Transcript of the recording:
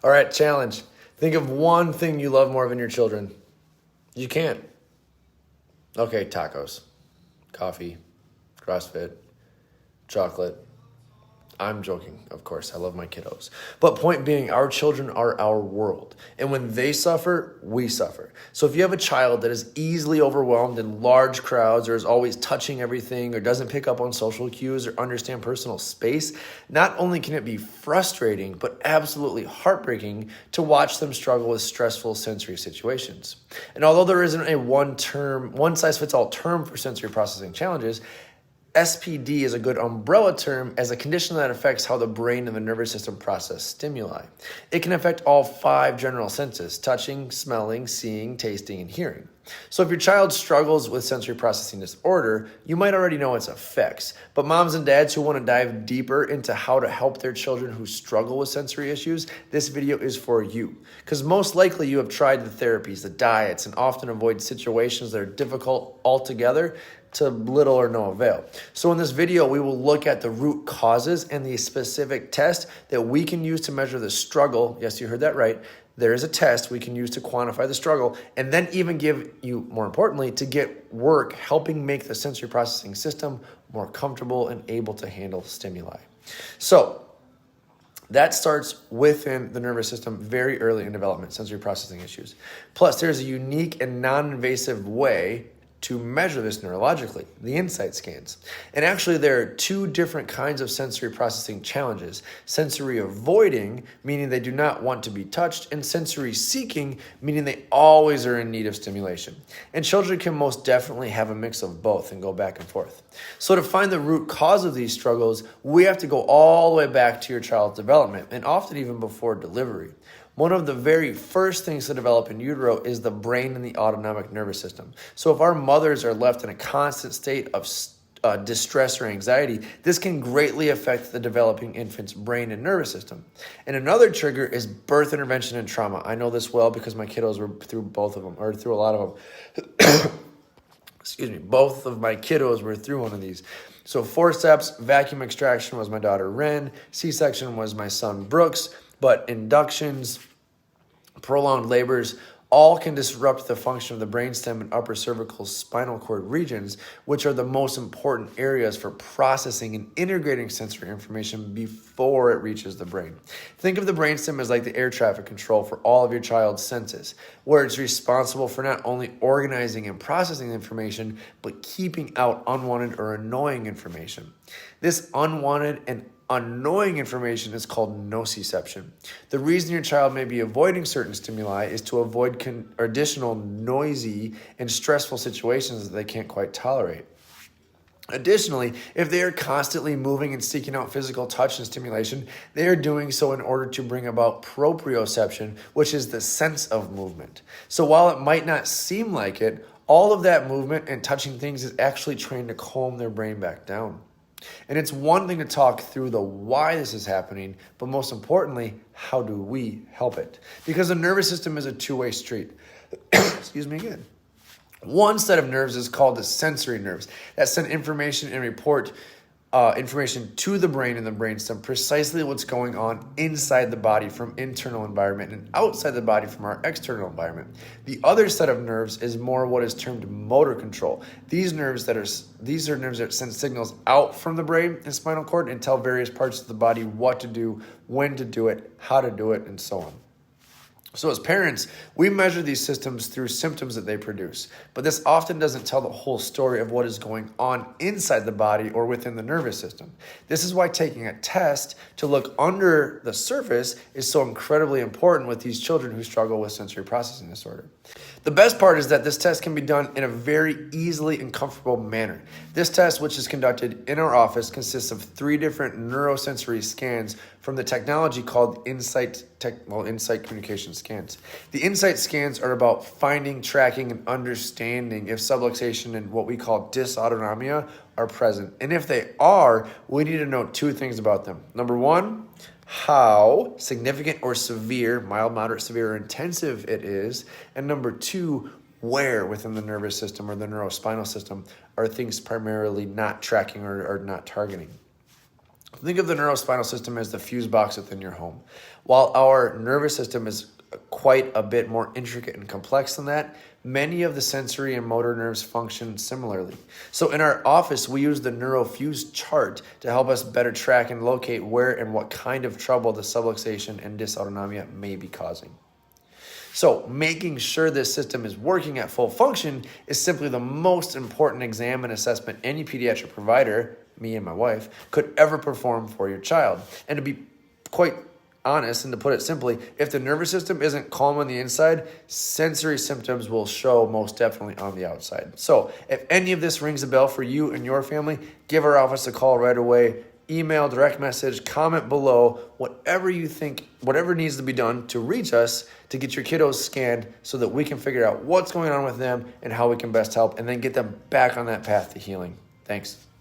All right, challenge. Think of one thing you love more than your children. You can't. Okay, tacos, coffee, CrossFit, chocolate. I'm joking, of course. I love my kiddos. But point being, our children are our world. And when they suffer, we suffer. So if you have a child that is easily overwhelmed in large crowds or is always touching everything or doesn't pick up on social cues or understand personal space, not only can it be frustrating, but absolutely heartbreaking to watch them struggle with stressful sensory situations. And although there isn't a one-size-fits-all term for sensory processing challenges, SPD is a good umbrella term as a condition that affects how the brain and the nervous system process stimuli. It can affect all 5 general senses: touching, smelling, seeing, tasting, and hearing. So if your child struggles with sensory processing disorder, you might already know its effects. But moms and dads who want to dive deeper into how to help their children who struggle with sensory issues, this video is for you. Because most likely you have tried the therapies, the diets, and often avoid situations that are difficult altogether to little or no avail. So in this video, we will look at the root causes and the specific test that we can use to measure the struggle. Yes, you heard that right. There is a test we can use to quantify the struggle and then even give you, more importantly, to get work helping make the sensory processing system more comfortable and able to handle stimuli. So that starts within the nervous system very early in development, sensory processing issues. Plus, there's a unique and non-invasive way to measure this neurologically, the insight scans. And actually there are 2 different kinds of sensory processing challenges: sensory avoiding, meaning they do not want to be touched, and sensory seeking, meaning they always are in need of stimulation. And children can most definitely have a mix of both and go back and forth. So to find the root cause of these struggles, we have to go all the way back to your child's development, and often even before delivery. One of the very first things to develop in utero is the brain and the autonomic nervous system. So if our mothers are left in a constant state of distress or anxiety, this can greatly affect the developing infant's brain and nervous system. And another trigger is birth intervention and trauma. I know this well because my kiddos were through both of them, or through a lot of them. Excuse me, both of my kiddos were through one of these. So forceps, vacuum extraction was my daughter Ren, C-section was my son Brooks, but inductions, prolonged labors, all can disrupt the function of the brainstem and upper cervical spinal cord regions, which are the most important areas for processing and integrating sensory information before it reaches the brain. Think of the brainstem as like the air traffic control for all of your child's senses, where it's responsible for not only organizing and processing information, but keeping out unwanted or annoying information. This unwanted and annoying information is called nociception. The reason your child may be avoiding certain stimuli is to avoid additional noisy and stressful situations that they can't quite tolerate. Additionally, if they are constantly moving and seeking out physical touch and stimulation, they are doing so in order to bring about proprioception, which is the sense of movement. So while it might not seem like it, all of that movement and touching things is actually trained to calm their brain back down. And it's one thing to talk through the why this is happening, but most importantly, how do we help it? Because the nervous system is a 2-way street. Excuse me again. One set of nerves is called the sensory nerves that send information and report information to the brain and the brainstem, precisely what's going on inside the body from internal environment and outside the body from our external environment. The other set of nerves is more what is termed motor control. These are nerves that send signals out from the brain and spinal cord and tell various parts of the body what to do, when to do it, how to do it, and so on. So as parents, we measure these systems through symptoms that they produce, but this often doesn't tell the whole story of what is going on inside the body or within the nervous system. This is why taking a test to look under the surface is so incredibly important with these children who struggle with sensory processing disorder. The best part is that this test can be done in a very easily and comfortable manner. This test, which is conducted in our office, consists of 3 different neurosensory scans from the technology called Insight communication scans. The Insight scans are about finding, tracking, and understanding if subluxation and what we call dysautonomia are present. And if they are, we need to know 2 things about them. Number 1, how significant or severe, mild, moderate, severe, or intensive it is. And number 2, where within the nervous system or the neurospinal system are things primarily not tracking or not targeting. Think of the neurospinal system as the fuse box within your home. While our nervous system is quite a bit more intricate and complex than that, many of the sensory and motor nerves function similarly. So in our office, we use the neurofuse chart to help us better track and locate where and what kind of trouble the subluxation and dysautonomia may be causing. So making sure this system is working at full function is simply the most important exam and assessment any pediatric provider, me and my wife, could ever perform for your child. And to be quite honest and to put it simply, if the nervous system isn't calm on the inside, sensory symptoms will show most definitely on the outside. So if any of this rings a bell for you and your family, give our office a call right away. Email, direct message, comment below, whatever you think, whatever needs to be done to reach us to get your kiddos scanned so that we can figure out what's going on with them and how we can best help and then get them back on that path to healing. Thanks.